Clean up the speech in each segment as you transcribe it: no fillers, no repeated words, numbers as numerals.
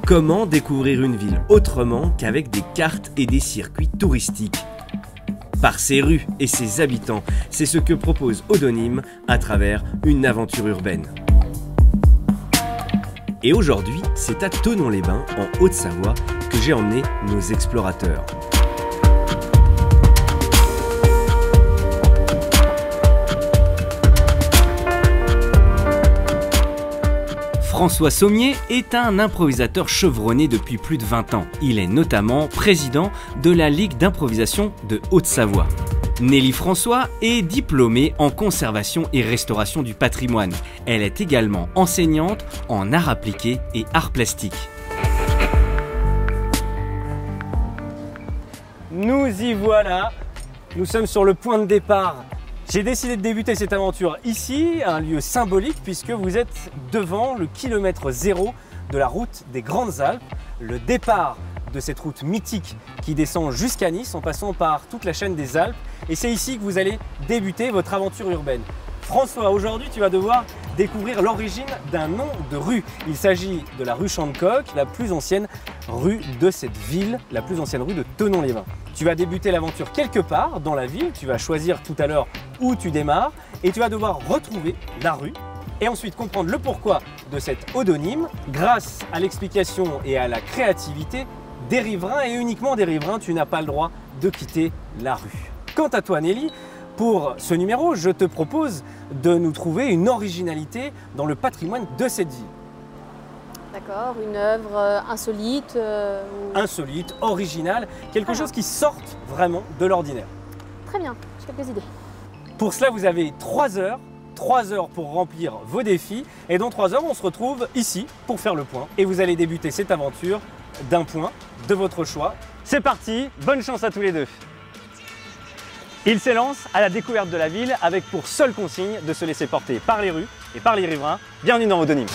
Comment découvrir une ville autrement qu'avec des cartes et des circuits touristiques? Par ses rues et ses habitants, c'est ce que propose Odonym à travers une aventure urbaine. Et aujourd'hui, c'est à Thonon-les-Bains, en Haute-Savoie, que j'ai emmené nos explorateurs. François Sommier est un improvisateur chevronné depuis plus de 20 ans. Il est notamment président de la Ligue d'improvisation de Haute-Savoie. Nelly François est diplômée en conservation et restauration du patrimoine. Elle est également enseignante en art appliqué et art plastique. Nous y voilà, nous sommes sur le point de départ. J'ai décidé de débuter cette aventure ici, un lieu symbolique puisque vous êtes devant le kilomètre zéro de la route des Grandes Alpes, le départ de cette route mythique qui descend jusqu'à Nice en passant par toute la chaîne des Alpes. Et c'est ici que vous allez débuter votre aventure urbaine. François, aujourd'hui tu vas devoir découvrir l'origine d'un nom de rue. Il s'agit de la rue Chantecoq, la plus ancienne rue de cette ville, la plus ancienne rue de Thonon-les-Bains. Tu vas débuter l'aventure quelque part dans la ville, tu vas choisir tout à l'heure où tu démarres et tu vas devoir retrouver la rue et ensuite comprendre le pourquoi de cet odonyme. Grâce à l'explication et à la créativité des riverains et uniquement des riverains, tu n'as pas le droit de quitter la rue. Quant à toi Nelly, pour ce numéro, je te propose de nous trouver une originalité dans le patrimoine de cette ville. D'accord, une œuvre insolite Insolite, originale, quelque chose qui sorte vraiment de l'ordinaire. Très bien, j'ai quelques idées. Pour cela, vous avez 3 heures. 3 heures pour remplir vos défis. Et dans 3 heures, on se retrouve ici pour faire le point. Et vous allez débuter cette aventure d'un point de votre choix. C'est parti, bonne chance à tous les deux. Ils s'élancent à la découverte de la ville avec pour seule consigne de se laisser porter par les rues et par les riverains. Bienvenue dans Odonym.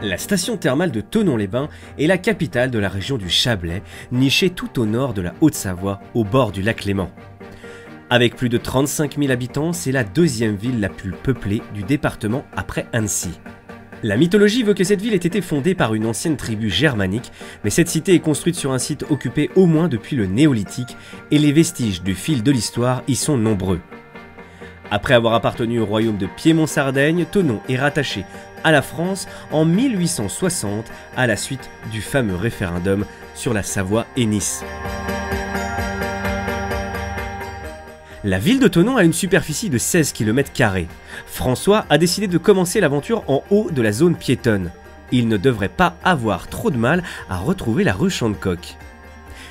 La station thermale de Thonon-les-Bains est la capitale de la région du Chablais, nichée tout au nord de la Haute-Savoie, au bord du lac Léman. Avec plus de 35 000 habitants, c'est la deuxième ville la plus peuplée du département après Annecy. La mythologie veut que cette ville ait été fondée par une ancienne tribu germanique, mais cette cité est construite sur un site occupé au moins depuis le Néolithique et les vestiges du fil de l'histoire y sont nombreux. Après avoir appartenu au royaume de Piémont-Sardaigne, Thonon est rattaché à la France en 1860 à la suite du fameux référendum sur la Savoie et Nice. La ville de Thonon a une superficie de 16 km². François a décidé de commencer l'aventure en haut de la zone piétonne. Il ne devrait pas avoir trop de mal à retrouver la rue Chantecoq.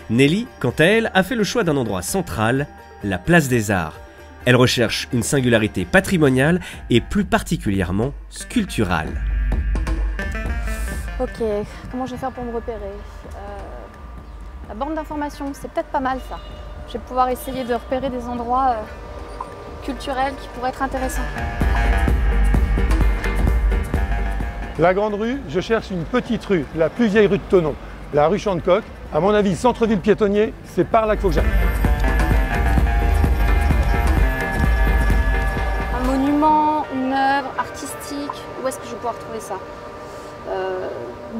Nelly, quant à elle, a fait le choix d'un endroit central, la place des Arts. Elle recherche une singularité patrimoniale et plus particulièrement sculpturale. Ok, comment je vais faire pour me repérer? La borne d'information, c'est peut-être pas mal ça. Je vais pouvoir essayer de repérer des endroits culturels qui pourraient être intéressants. La grande rue, je cherche une petite rue, la plus vieille rue de Thonon, la rue Chantecoq. À mon avis, centre-ville piétonnier, c'est par là qu'il faut que j'aille. Un monument, une œuvre artistique, où est-ce que je vais pouvoir trouver ça?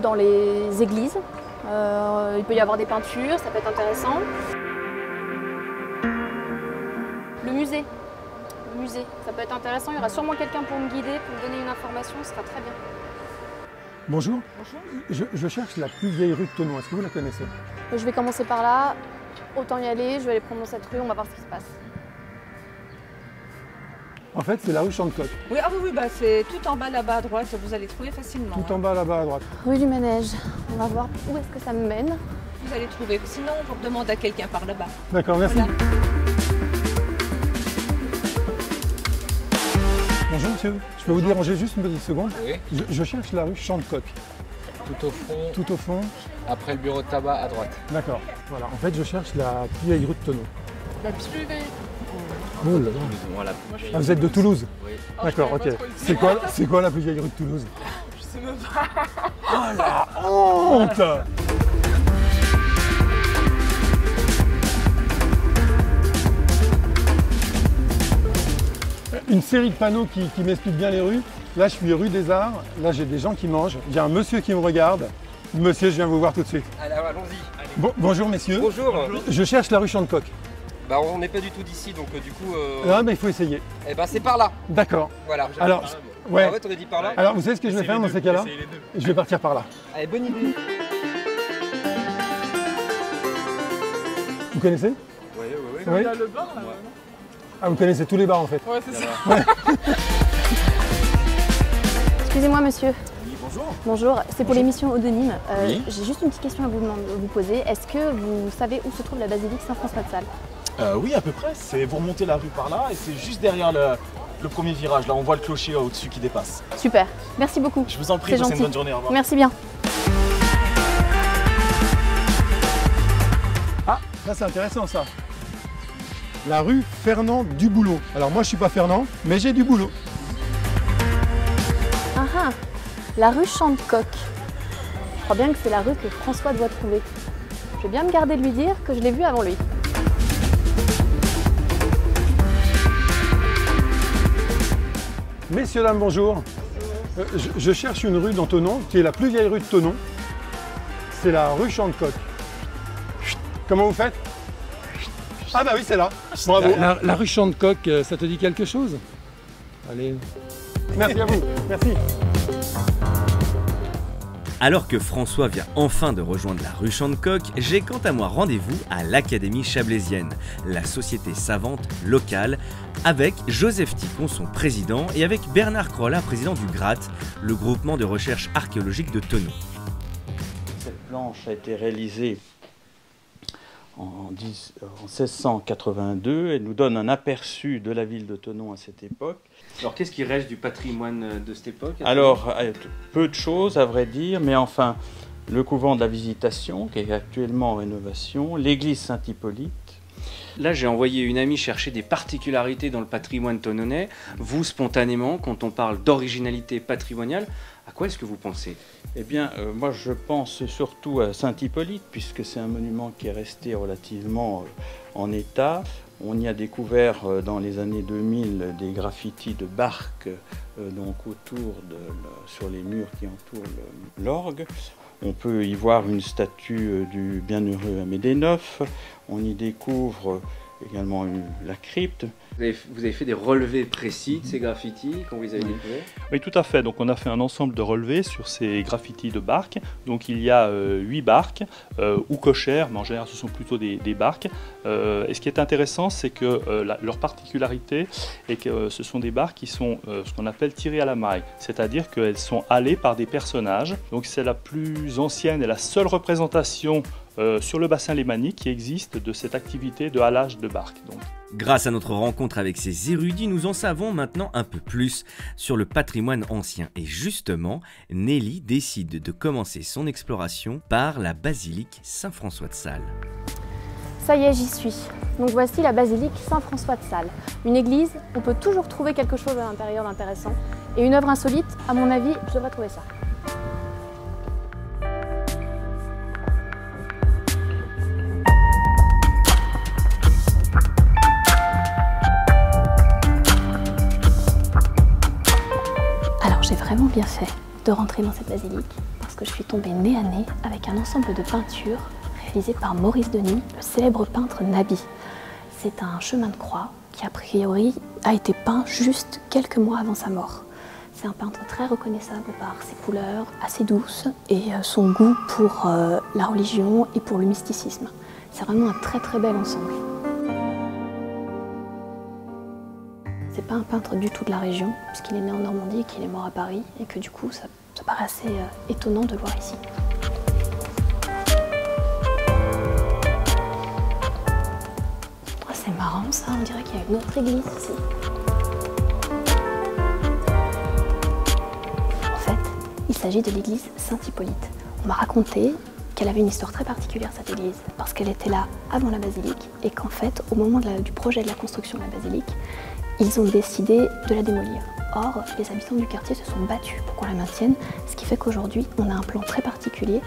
Dans les églises, il peut y avoir des peintures, ça peut être intéressant. Le musée, ça peut être intéressant, il y aura sûrement quelqu'un pour me guider, pour me donner une information, ce sera très bien. Bonjour. Bonjour. Je cherche la plus vieille rue de Thonon, est-ce que vous la connaissez? Je vais commencer par là, autant y aller, je vais aller prendre dans cette rue, on va voir ce qui se passe. En fait, c'est la rue Chantecoq. Oui, oui, bah, c'est tout en bas là-bas à droite, vous allez trouver facilement. Tout en bas là-bas à droite. Rue du Manège, on va voir où est-ce que ça me mène. Vous allez trouver, sinon on vous demande à quelqu'un par là-bas. D'accord, merci. Voilà. Bonjour monsieur, je peux vous déranger juste une petite seconde? Oui. Je cherche la rue Chantecoq. Tout au fond, Tout au fond? après le bureau de tabac à droite. D'accord. Voilà, en fait je cherche la plus vieille rue de Thonon. La plus vieille. Oh là là. Voilà. Ah, vous êtes de Toulouse? Oui. D'accord, ok. C'est quoi la plus vieille rue de Toulouse? Je sais même pas. Oh la honte! une série de panneaux qui m'expliquent bien les rues. Là, je suis rue des Arts. Là, j'ai des gens qui mangent. Il y a un monsieur qui me regarde. Monsieur, je viens vous voir tout de suite. Alors allons-y. Bonjour messieurs. Bonjour. Je cherche la rue Champ-de-Coq. Bah on n'est pas du tout d'ici donc du coup. Ah mais il faut essayer. Eh ben c'est par là. D'accord. Voilà. Alors, ouais. Ah ouais, t'aurais dit par là. Alors vous savez ce que je vais faire dans ces cas-là? Je vais partir par là. Allez, bonne idée. Vous connaissez? Oui. Oui. Là, le bar, là, Ah, vous connaissez tous les bars en fait. ouais, c'est ça. Excusez-moi monsieur. Oui, bonjour. Bonjour, c'est pour l'émission Eau de Nîmes. Oui. J'ai juste une petite question à vous poser. Est-ce que vous savez où se trouve la basilique Saint-François de Sales? Oui, à peu près. Vous remontez la rue par là et c'est juste derrière le premier virage. Là, on voit le clocher au-dessus qui dépasse. Super, merci beaucoup. Je vous en prie, C'est passez une gentil. bonne journée. Au revoir. Merci bien. Ah, ça c'est intéressant ça. La rue Fernand Duboulot. Alors moi je suis pas Fernand, mais j'ai du boulot. Ah ah, la rue Champ-de-Coq. Je crois bien que c'est la rue que François doit trouver. Je vais bien me garder de lui dire que je l'ai vu avant lui. Messieurs, dames, bonjour. Je cherche une rue dans Thonon, qui est la plus vieille rue de Thonon. C'est la rue Champ-de-Coq. Comment vous faites? Ah bah oui, c'est là. Bravo. La rue Champ-de-Coq, ça te dit quelque chose? Allez. Merci à vous. Merci. Alors que François vient enfin de rejoindre la rue Champ-de-Coq, j'ai quant à moi rendez-vous à l'Académie Chablaisienne, la société savante locale, avec Joseph Ticon, son président, et avec Bernard Crolla, président du GRAT, le groupement de recherche archéologique de Thonon. Cette planche a été réalisée en 1682. Elle nous donne un aperçu de la ville de Thonon à cette époque. Alors qu'est-ce qui reste du patrimoine de cette époque? Alors, peu de choses à vrai dire, mais enfin, le couvent de la Visitation, qui est actuellement en rénovation, l'église Saint-Hippolyte. Là, j'ai envoyé une amie chercher des particularités dans le patrimoine thononnais. Vous, spontanément, quand on parle d'originalité patrimoniale, à quoi est-ce que vous pensez? Eh bien, moi je pense surtout à Saint-Hippolyte, puisque c'est un monument qui est resté relativement en état. On y a découvert dans les années 2000 des graffitis de barques donc sur les murs qui entourent l'orgue. On peut y voir une statue du bienheureux Amédée IX. On y découvre également la crypte. Vous avez fait des relevés précis de ces graffitis quand vous les avez découverts? Oui, tout à fait. Donc on a fait un ensemble de relevés sur ces graffitis de barques. Donc il y a 8 barques ou cochères, mais en général ce sont plutôt des barques. Et ce qui est intéressant, c'est que leur particularité est que ce sont des barques qui sont ce qu'on appelle tirées à la maille. C'est-à-dire qu'elles sont halées par des personnages. Donc c'est la plus ancienne et la seule représentation sur le bassin lémanique qui existe de cette activité de halage de barques. Grâce à notre rencontre avec ces érudits, nous en savons maintenant un peu plus sur le patrimoine ancien. Et justement, Nelly décide de commencer son exploration par la basilique Saint-François de Sales. Ça y est, j'y suis. Donc voici la basilique Saint-François de Sales. Une église, on peut toujours trouver quelque chose à l'intérieur d'intéressant. Et une œuvre insolite, à mon avis, je devrais trouver ça. J'ai vraiment bien fait de rentrer dans cette basilique parce que je suis tombée nez à nez avec un ensemble de peintures réalisées par Maurice Denis, le célèbre peintre Nabi. C'est un chemin de croix qui a priori a été peint juste quelques mois avant sa mort. C'est un peintre très reconnaissable par ses couleurs assez douces et son goût pour la religion et pour le mysticisme. C'est vraiment un très très bel ensemble. C'est pas un peintre du tout de la région, puisqu'il est né en Normandie et qu'il est mort à Paris, et que du coup, ça paraît assez étonnant de le voir ici. Oh, c'est marrant ça, on dirait qu'il y a une autre église ici. En fait, il s'agit de l'église Saint-Hippolyte. On m'a raconté qu'elle avait une histoire très particulière, cette église, parce qu'elle était là avant la basilique, et qu'en fait, au moment du projet de la construction de la basilique, ils ont décidé de la démolir. Or, les habitants du quartier se sont battus pour qu'on la maintienne, ce qui fait qu'aujourd'hui, on a un plan très particulier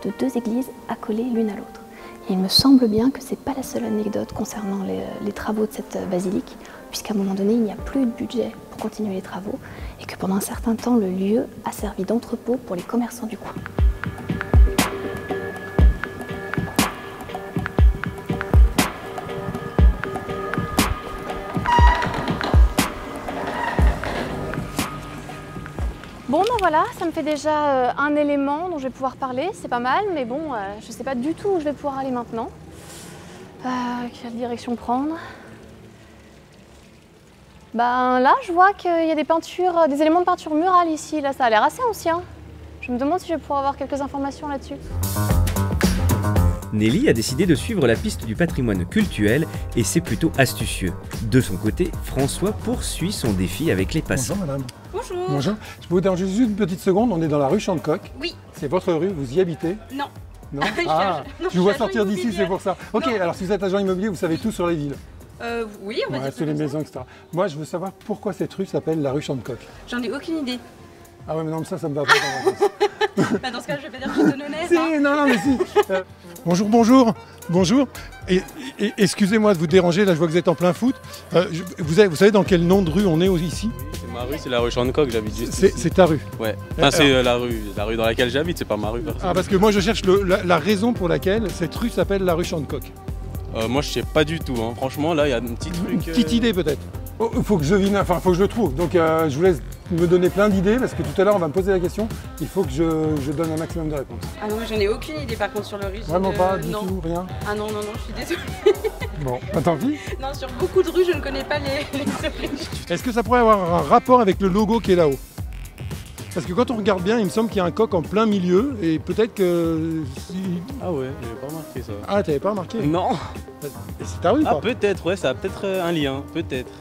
de 2 églises accolées l'une à l'autre. Et il me semble bien que ce n'est pas la seule anecdote concernant les travaux de cette basilique. puisqu'à un moment donné, il n'y a plus de budget pour continuer les travaux et que pendant un certain temps, le lieu a servi d'entrepôt pour les commerçants du coin. Bon ben voilà, ça me fait déjà un élément dont je vais pouvoir parler, c'est pas mal, mais bon, je sais pas du tout où je vais pouvoir aller maintenant. Quelle direction prendre? Ben là, je vois qu'il y a des peintures, des éléments de peinture murale ici, là ça a l'air assez ancien. Je me demande si je vais pouvoir avoir quelques informations là-dessus. Nelly a décidé de suivre la piste du patrimoine cultuel et c'est plutôt astucieux. De son côté, François poursuit son défi avec les passants. Bonjour madame. Bonjour. Bonjour. Je peux vous déranger juste une petite seconde, on est dans la rue Chantecoq. Oui. C'est votre rue, vous y habitez? Non. Non. Non, je vous vois suis sortir agent d'ici, immobilier. c'est pour ça. Ok, Non. alors si vous êtes agent immobilier, vous savez tout sur les villes. Oui, on va dire Sur les maisons, etc. Moi, je veux savoir pourquoi cette rue s'appelle la rue Chantecoq. J'en ai aucune idée. Ah ouais, mais non, mais ça me va pas dans la tête. Bah, dans ce cas, je vais pas dire que je suis honnête. Si, non, mais si. Bonjour, bonjour, bonjour. Et excusez-moi de vous déranger, là je vois que vous êtes en plein foot. Vous savez dans quel nom de rue on est ici? C'est ma rue, c'est la rue Chantecoq, j'habite juste ici. C'est ta rue? Ouais. Enfin, c'est la rue dans laquelle j'habite, c'est pas ma rue. Ah, parce que moi je cherche la raison pour laquelle cette rue s'appelle la rue Chantecoq. Moi je sais pas du tout, hein. Franchement là il y a un petit truc... Une petite idée peut-être. Il faut que je devine, enfin il faut que je le trouve. Donc je vous laisse me donner plein d'idées parce que tout à l'heure on va me poser la question. Il faut que je donne un maximum de réponses. Ah non, j'en ai aucune idée par contre sur le riz. Vraiment pas du tout, rien? Ah non, je suis désolée. Bon, bah, tant pis. Non, sur beaucoup de rues, je ne connais pas les rues. Est-ce que ça pourrait avoir un rapport avec le logo qui est là-haut? Parce que quand on regarde bien, il me semble qu'il y a un coq en plein milieu et peut-être que... Ah ouais, j'avais pas remarqué ça. Ah, t'avais pas remarqué? Non. C'est ta rue, Ah quoi. peut-être, ouais, ça a peut-être un lien, peut-être.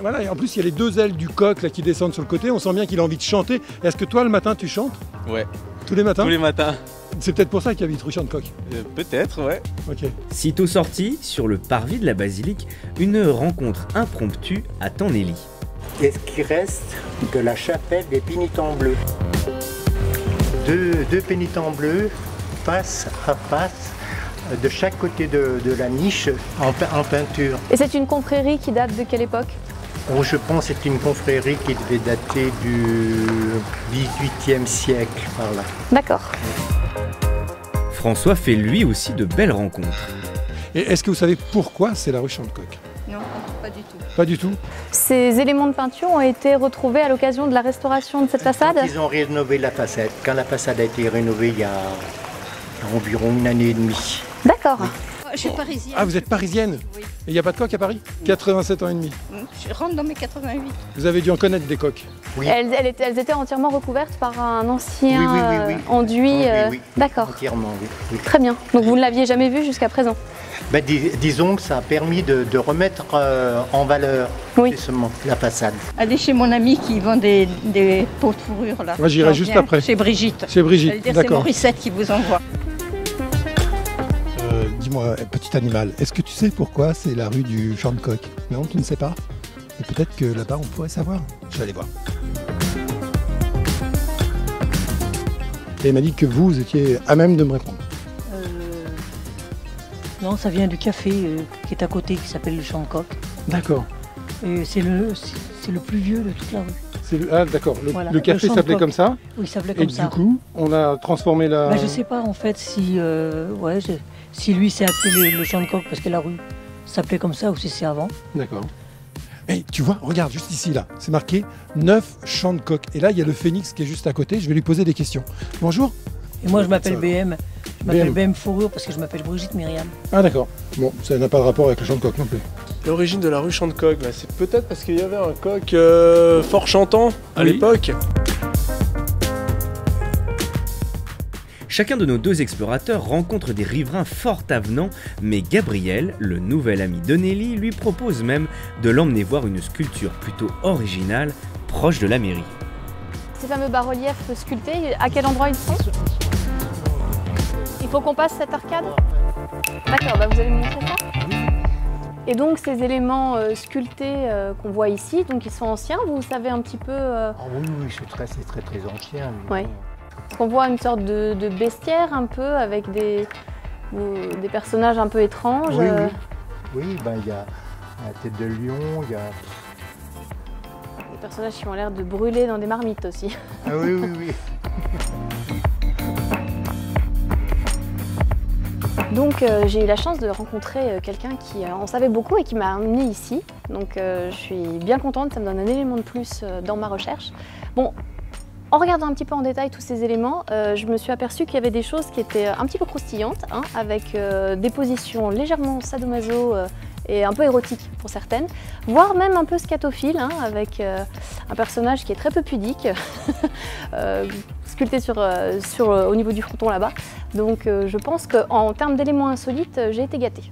Voilà, et en plus il y a les deux ailes du coq là qui descendent sur le côté, on sent bien qu'il a envie de chanter. Est-ce que toi le matin tu chantes? Ouais. Tous les matins? Tous les matins. C'est peut-être pour ça qu'il habite rue Chantecoq. Peut-être, ouais. Ok. Sitôt sorti, sur le parvis de la basilique, une rencontre impromptue attend Nelly. Qu'est-ce qui reste de la chapelle des pénitents bleus? Deux pénitents bleus face à face de chaque côté de la niche en peinture. Et c'est une confrérie qui date de quelle époque? Oh, je pense que c'est une confrérie qui devait dater du XVIIIe siècle par là. D'accord. François fait lui aussi de belles rencontres. Et est-ce que vous savez pourquoi c'est la rue Chantecoq? Non, pas du tout. Pas du tout? Ces éléments de peinture ont été retrouvés à l'occasion de la restauration de cette façade? Ils ont rénové la façade. Quand la façade a été rénovée il y a environ une année et demie. D'accord. Oui. Je suis parisienne. Ah, vous êtes parisienne? Oui. Et il n'y a pas de coq à Paris? 87 ans et demi. Je rentre dans mes 88. Vous avez dû en connaître des coqs? Oui. Elles étaient entièrement recouvertes par un ancien oui. enduit. Oui. D'accord. Entièrement, oui. Très bien. Donc vous ne l'aviez jamais vu jusqu'à présent? Ben, disons que ça a permis de remettre en valeur justement la façade. Allez chez mon ami qui vend des pots de fourrure là. Moi j'irai juste après. Chez Brigitte. Chez Brigitte, C'est d'accord. Morissette qui vous envoie. Dis-moi, petit animal, est-ce que tu sais pourquoi c'est la rue du Chantecoq? Non, tu ne sais pas? Et peut-être que là-bas on pourrait savoir. Je vais aller voir. Et elle m'a dit que vous étiez à même de me répondre. Non, ça vient du café qui est à côté, qui s'appelle le Chantecoq. D'accord. Et c'est le plus vieux de toute la rue. Ah d'accord, Voilà, le café le s'appelait comme ça? Oui, il s'appelait comme ça. Et du coup, on a transformé la... Bah, je sais pas en fait si, si lui s'est appelé le Chantecoq parce que la rue s'appelait comme ça ou si c'est avant. D'accord. Et tu vois, regarde juste ici là, c'est marqué 9 Chantecoq. Et là, il y a le phénix qui est juste à côté, je vais lui poser des questions. Bonjour. Et moi je m'appelle Ça- BM. Je m'appelle BM Fourrure parce que je m'appelle Brigitte Myriam. Ah d'accord. Bon, ça n'a pas de rapport avec le Chantecoq non plus. L'origine de la rue Chantecoq, bah, c'est peut-être parce qu'il y avait un coq fort chantant à l'époque. Chacun de nos deux explorateurs rencontre des riverains fort avenants, mais Gabriel, le nouvel ami de Nelly, lui propose même de l'emmener voir une sculpture plutôt originale, proche de la mairie. Ces fameux bas-reliefs sculptés, à quel endroit ils sont? Il faut qu'on passe cette arcade? D'accord, bah vous allez me montrer ça? Et donc ces éléments sculptés qu'on voit ici, donc ils sont anciens, vous savez un petit peu... Oui, c'est très ancien. Ouais. Parce qu'on voit une sorte de bestiaire un peu avec des personnages un peu étranges. Oui, ben, la tête de lion, il y a... Des personnages qui ont l'air de brûler dans des marmites aussi. Ah oui, oui, oui. Donc j'ai eu la chance de rencontrer quelqu'un qui en savait beaucoup et qui m'a amenée ici. Donc je suis bien contente, ça me donne un élément de plus dans ma recherche. Bon, en regardant un petit peu en détail tous ces éléments, je me suis aperçue qu'il y avait des choses qui étaient un petit peu croustillantes, hein, avec des positions légèrement sadomaso et un peu érotiques pour certaines, voire même un peu scatophile, hein, avec un personnage qui est très peu pudique, sculpté au niveau du fronton là-bas. Donc je pense qu'en termes d'éléments insolites, j'ai été gâtée.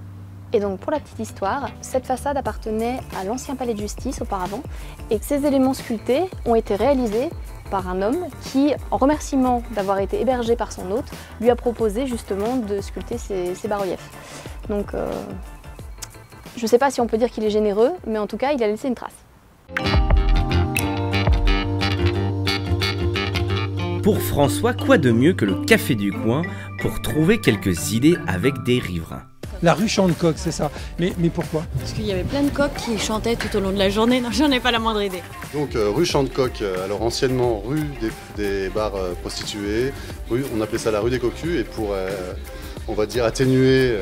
Et donc pour la petite histoire, cette façade appartenait à l'ancien palais de justice auparavant, et ces éléments sculptés ont été réalisés par un homme qui, en remerciement d'avoir été hébergé par son hôte, lui a proposé justement de sculpter ces bas-reliefs. Donc je ne sais pas si on peut dire qu'il est généreux, mais en tout cas il a laissé une trace. Pour François, quoi de mieux que le café du coin pour trouver quelques idées avec des riverains? La rue Champ-de-Coq, c'est ça. Mais pourquoi? Parce qu'il y avait plein de coqs qui chantaient tout au long de la journée, donc j'en ai pas la moindre idée. Donc rue Champ-de-Coq, alors anciennement rue des bars prostituées, on appelait ça la rue des cocus, et pour, on va dire, atténuer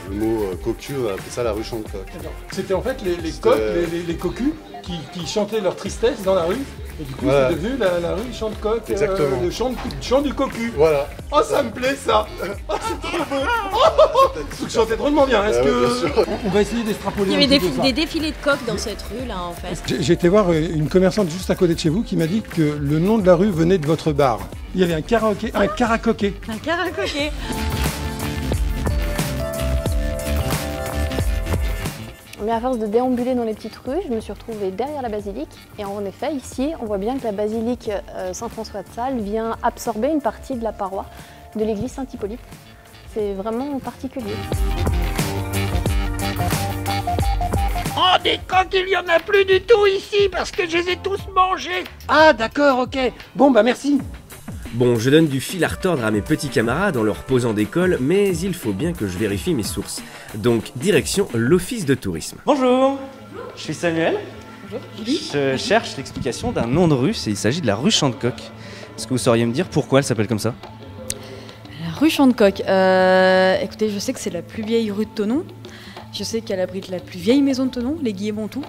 le mot cocu, on appelait ça la rue Champ-de-Coq. C'était en fait les coqs, les cocus qui chantaient leur tristesse dans la rue. Et du coup, voilà. C'est devenu la rue Champ-de-Coq, le chant du cocu. Voilà. Oh, ça me plaît ça. Oh, c'est trop beau. Vous chantez drôlement bien. Est-ce que on va essayer d'extrapoler? Il y avait des défilés de coqs dans cette rue là en fait. J'ai été voir une commerçante juste à côté de chez vous qui m'a dit que le nom de la rue venait de votre bar. Il y avait un karaoké, un karakoké. Un karakoké. Mais à force de déambuler dans les petites rues, je me suis retrouvée derrière la basilique. Et en effet, ici, on voit bien que la basilique Saint-François de Sales vient absorber une partie de la paroi de l'église Saint-Hippolyte. C'est vraiment particulier. Oh, des coqs, il n'y en a plus du tout ici parce que je les ai tous mangés. Ah, d'accord, ok. Bon, bah merci. Bon, je donne du fil à retordre à mes petits camarades en leur posant des cols, mais il faut bien que je vérifie mes sources. Donc, direction l'office de tourisme. Bonjour, je suis Samuel. Bonjour. Je cherche l'explication d'un nom de rue, il s'agit de la rue Champ-de-Coq. Est-ce que vous sauriez me dire pourquoi elle s'appelle comme ça? La rue Champ-de-Coq, écoutez, je sais que c'est la plus vieille rue de Thonon. Je sais qu'elle abrite la plus vieille maison de Thonon, les Guillemont-Tout.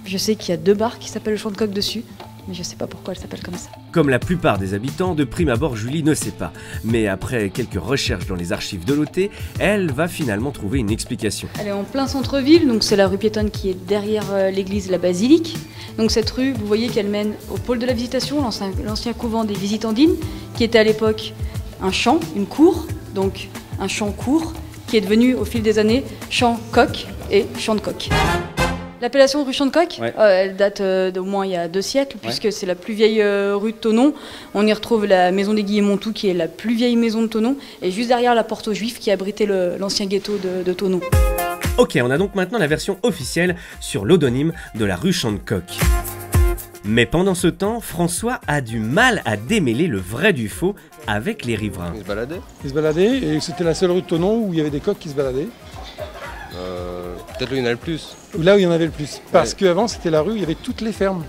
Je sais qu'il y a 2 bars qui s'appellent le Champ-de-Coq dessus. Mais je sais pas pourquoi elle s'appelle comme ça. Comme la plupart des habitants, de prime abord, Julie ne sait pas. Mais après quelques recherches dans les archives de l'OT, elle va finalement trouver une explication. Elle est en plein centre-ville, donc c'est la rue piétonne qui est derrière l'église La Basilique. Donc cette rue, vous voyez qu'elle mène au pôle de la visitation, l'ancien couvent des Visitandines, qui était à l'époque un champ, une cour, donc un champ-cour, qui est devenu au fil des années champ-coq et champ-de-coq. L'appellation rue Champ-de-Coq, ouais. Elle date d'au moins il y a 2 siècles, puisque c'est la plus vieille rue de Thonon. On y retrouve la maison des Guillemont-Tout, qui est la plus vieille maison de Thonon, et juste derrière la porte aux Juifs, qui abritait l'ancien ghetto de Thonon. Ok, on a donc maintenant la version officielle sur l'odonyme de la rue Champ-de-Coq. Mais pendant ce temps, François a du mal à démêler le vrai du faux avec les riverains. Ils se baladaient? Ils se baladaient, et c'était la seule rue de Thonon où il y avait des coqs qui se baladaient. Peut-être là où il y en a le plus. Là où il y en avait le plus. Parce qu'avant, c'était la rue où il y avait toutes les fermes.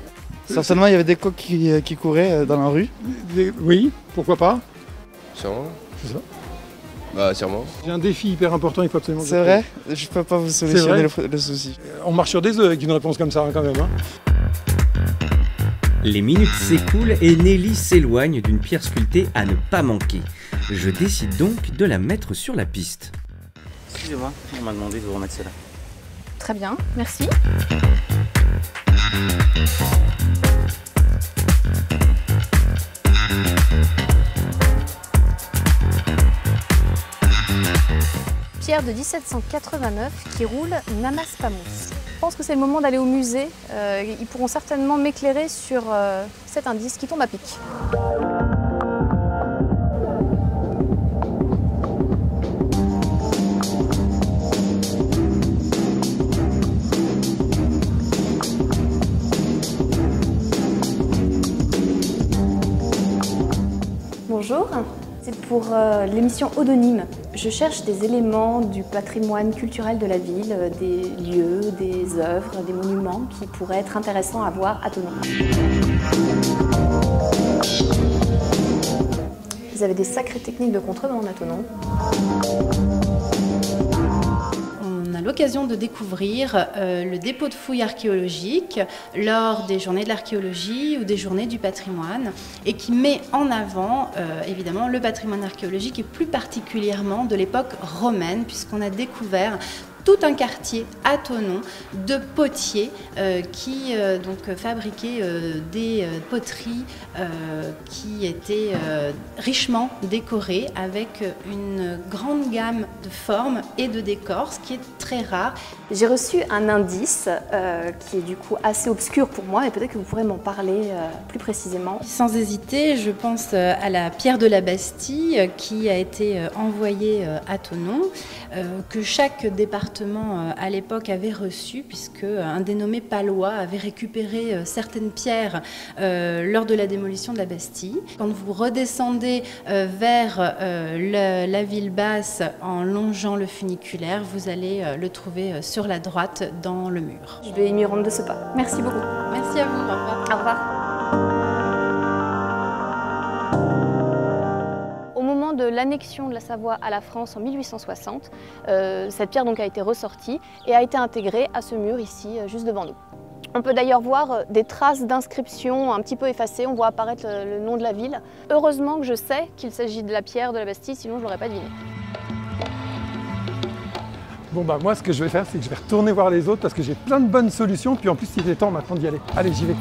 Certainement, il y avait des coqs qui couraient dans la rue. Oui, pourquoi pas? Sûrement. C'est ça. Bah, sûrement. J'ai un défi hyper important, il faut absolument... C'est vrai? Je peux pas vous solutionner le souci. On marche sur des œufs avec une réponse comme ça, quand même. Hein. Les minutes s'écoulent et Nelly s'éloigne d'une pierre sculptée à ne pas manquer. Je décide donc de la mettre sur la piste. Excusez-moi, on m'a demandé de vous remettre celle-là. Très bien, merci. Pierre de 1789 qui roule Namas Pamos. Je pense que c'est le moment d'aller au musée. Ils pourront certainement m'éclairer sur cet indice qui tombe à pic. Bonjour, c'est pour l'émission Odonyme. Je cherche des éléments du patrimoine culturel de la ville, des lieux, des œuvres, des monuments qui pourraient être intéressants à voir à Thonon. Vous avez des sacrées techniques de contrebande à Thonon. On a l'occasion de découvrir le dépôt de fouilles archéologiques lors des journées de l'archéologie ou des journées du patrimoine et qui met en avant évidemment le patrimoine archéologique et plus particulièrement de l'époque romaine puisqu'on a découvert tout un quartier à Thonon de potiers qui donc fabriquaient des poteries qui étaient richement décorées avec une grande gamme de formes et de décors, ce qui est très rare. J'ai reçu un indice qui est du coup assez obscur pour moi, mais peut-être que vous pourrez m'en parler plus précisément. Sans hésiter, je pense à la pierre de la Bastille qui a été envoyée à Thonon, que chaque département à l'époque avait reçu, puisque un dénommé Palois avait récupéré certaines pierres lors de la démolition de la Bastille. Quand vous redescendez vers la ville basse en longeant le funiculaire, vous allez le trouver sur la droite dans le mur. Je vais m'y rendre de ce pas. Merci beaucoup. Merci à vous. Au revoir. Au revoir. De l'annexion de la Savoie à la France en 1860, cette pierre donc a été ressortie et a été intégrée à ce mur ici, juste devant nous. On peut d'ailleurs voir des traces d'inscriptions un petit peu effacées, on voit apparaître le nom de la ville. Heureusement que je sais qu'il s'agit de la pierre de la Bastille, sinon je ne l'aurais pas deviné. Bon bah moi ce que je vais faire, c'est que je vais retourner voir les autres parce que j'ai plein de bonnes solutions, puis en plus il est temps maintenant d'y aller. Allez, j'y vais.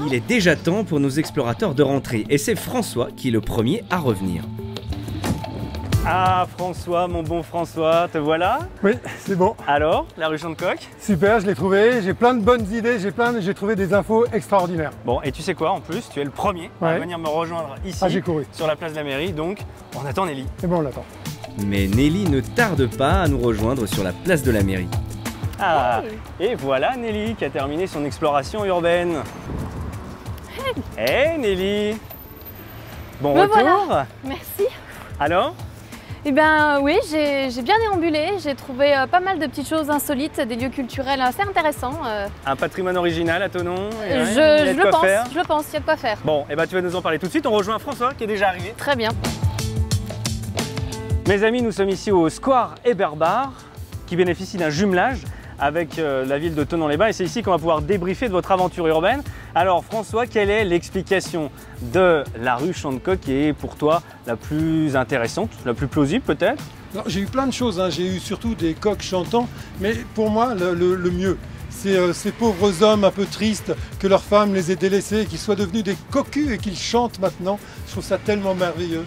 Il est déjà temps pour nos explorateurs de rentrer et c'est François qui est le premier à revenir. Ah François, mon bon François, te voilà? Oui, c'est bon. Alors, la rue Chantecoq? Super, je l'ai trouvé, j'ai plein de bonnes idées, j'ai trouvé des infos extraordinaires. Bon, et tu sais quoi, en plus, tu es le premier à venir me rejoindre ici, sur la place de la mairie, donc on attend Nelly. Et bon, on l'attend. Mais Nelly ne tarde pas à nous rejoindre sur la place de la mairie. Ah, et voilà Nelly qui a terminé son exploration urbaine. Hey Nelly! Bon retour! Voilà. Merci. Alors? Eh bien oui, j'ai bien déambulé, j'ai trouvé pas mal de petites choses insolites, des lieux culturels assez intéressants. Un patrimoine original à Thonon? Je le pense, il y a de quoi faire. Bon, et ben tu vas nous en parler tout de suite, on rejoint François qui est déjà arrivé. Très bien. Mes amis, nous sommes ici au Square Eberbar, qui bénéficie d'un jumelage avec la ville de Thonon-les-Bains et c'est ici qu'on va pouvoir débriefer de votre aventure urbaine. Alors François, quelle est l'explication de la rue Chantecoq qui est pour toi la plus intéressante, la plus plausible peut-être? J'ai eu plein de choses, hein. J'ai eu surtout des coqs chantants, mais pour moi le mieux, c'est ces pauvres hommes un peu tristes, que leurs femmes les aient délaissés, qu'ils soient devenus des cocus et qu'ils chantent maintenant. Je trouve ça tellement merveilleux.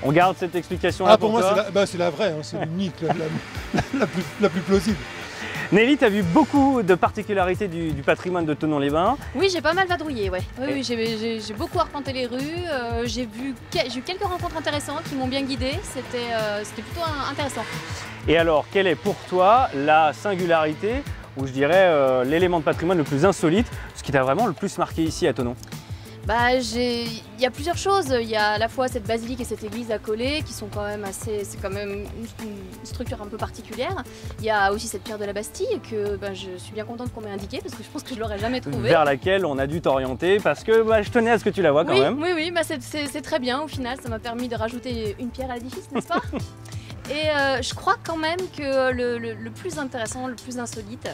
On garde cette explication-là pour toi? Moi c'est la vraie, hein. C'est l'unique, la plus plausible. Nelly, tu as vu beaucoup de particularités du patrimoine de Thonon-les-Bains. Oui, j'ai pas mal vadrouillé, ouais. Oui, j'ai beaucoup arpenté les rues, j'ai eu quelques rencontres intéressantes qui m'ont bien guidée, c'était plutôt intéressant. Et alors, quelle est pour toi la singularité, ou je dirais l'élément de patrimoine le plus insolite, ce qui t'a vraiment le plus marqué ici à Thonon? Il y a plusieurs choses. Il y a à la fois cette basilique et cette église accolées qui sont quand même c'est quand même une structure un peu particulière. Il y a aussi cette pierre de la Bastille que je suis bien contente qu'on m'ait indiquée parce que je pense que je l'aurais jamais trouvée. Vers laquelle on a dû t'orienter parce que je tenais à ce que tu la vois quand même. Oui, c'est très bien au final. Ça m'a permis de rajouter une pierre à l'édifice, n'est-ce pas? Et je crois quand même que le plus intéressant, le plus insolite,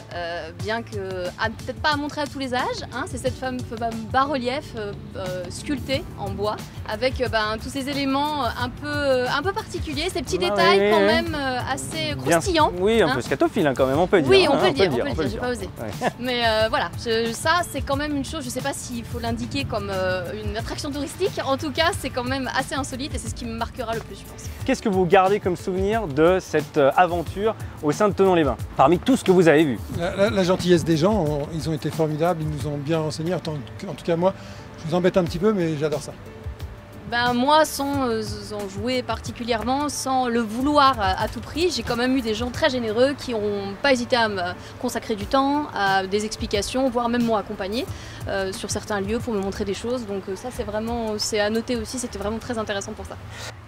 bien que peut-être pas à montrer à tous les âges, hein, c'est cette fameuse bas-relief sculpté en bois avec tous ces éléments un peu particuliers, ces petits détails quand même assez croustillants. Oui, un peu scatophile quand même, on peut dire. Oui, on peut le dire, j'ai pas osé. Ouais. Mais voilà, ça c'est quand même une chose, je sais pas s'il faut l'indiquer comme une attraction touristique, en tout cas c'est quand même assez insolite et c'est ce qui me marquera le plus, je pense. Qu'est-ce que vous gardez comme souvenir de cette aventure au sein de Thonon-les-Bains, parmi tout ce que vous avez vu? La gentillesse des gens, ils ont été formidables, ils nous ont bien renseignés, en tout cas moi, je vous embête un petit peu, mais j'adore ça. Moi, sans en jouer particulièrement, sans le vouloir à tout prix, j'ai quand même eu des gens très généreux qui n'ont pas hésité à me consacrer du temps, à des explications, voire même m'ont accompagné sur certains lieux pour me montrer des choses. Donc ça, c'est à noter aussi, c'était vraiment très intéressant pour ça.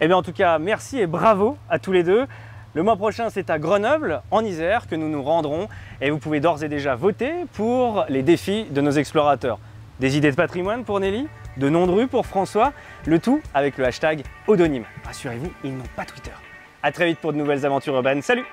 Eh bien en tout cas, merci et bravo à tous les deux. Le mois prochain, c'est à Grenoble, en Isère, que nous nous rendrons. Et vous pouvez d'ores et déjà voter pour les défis de nos explorateurs. Des idées de patrimoine pour Nelly, de noms de rue pour François, le tout avec le hashtag Odonym. Rassurez-vous, ils n'ont pas Twitter. A très vite pour de nouvelles aventures urbaines. Salut!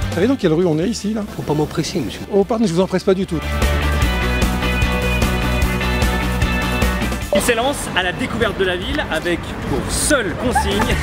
Vous savez dans quelle rue on est ici là? Faut pas m'empresser, monsieur. Oh pardon, je vous empresse pas du tout. Il s'élance à la découverte de la ville avec pour seule consigne